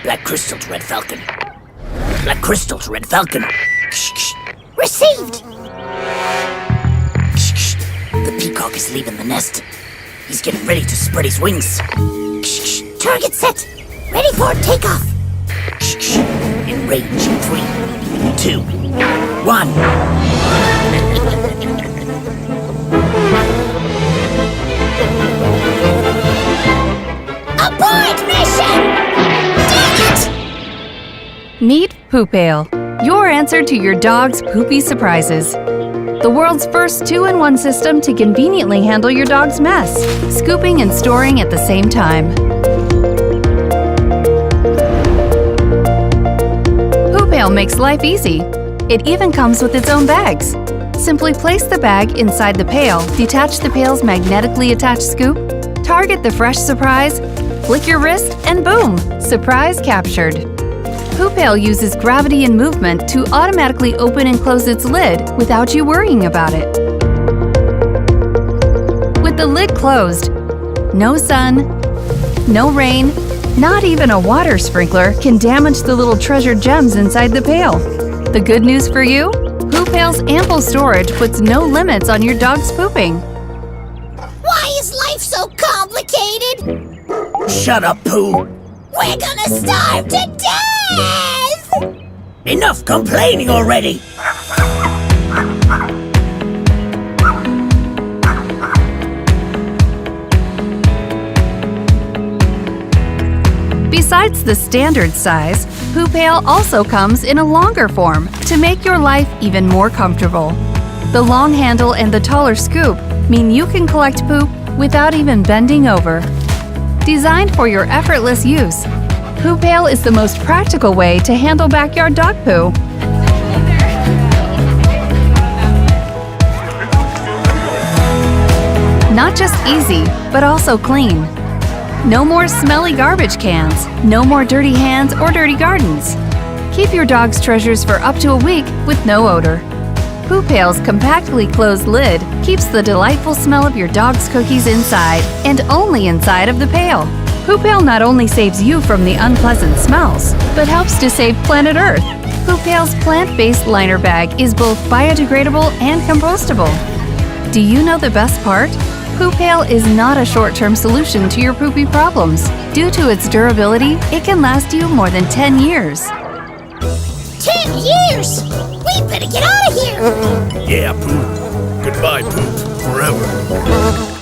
Black crystal to red falcon. Black crystal to red falcon. Received! The peacock is leaving the nest. He's getting ready to spread his wings. Target set! Ready for takeoff! In range in 3, 2, 1. Abort mission! Dang it! Meet PooPail, your answer to your dog's poopy surprises. The world's first 2-in-1 system to conveniently handle your dog's mess, scooping and storing at the same time. PooPail makes life easy. It even comes with its own bags. Simply place the bag inside the pail, detach the pail's magnetically attached scoop, target the fresh surprise, flick your wrist, and boom! Surprise captured. PooPail uses gravity and movement to automatically open and close its lid without you worrying about it. With the lid closed, no sun, no rain, not even a water sprinkler can damage the little treasured gems inside the pail. The good news for you? PooPail's ample storage puts no limits on your dog's pooping. Why is life so complicated? Shut up, Pooh. We're gonna starve to death! Enough complaining already. Besides the standard size, PooPail also comes in a longer form to make your life even more comfortable. The long handle and the taller scoop mean you can collect poop without even bending over. Designed for your effortless use, PooPail is the most practical way to handle backyard dog poo. Not just easy, but also clean. No more smelly garbage cans, no more dirty hands or dirty gardens. Keep your dog's treasures for up to a week with no odor. PooPail's compactly closed lid keeps the delightful smell of your dog's cookies inside and only inside of the pail. PooPail not only saves you from the unpleasant smells, but helps to save planet Earth. PooPail's plant-based liner bag is both biodegradable and compostable. Do you know the best part? PooPail is not a short-term solution to your poopy problems. Due to its durability, it can last you more than 10 years. 10 years? We better get out of here! Yeah, Pooh. Goodbye, Poop. Forever.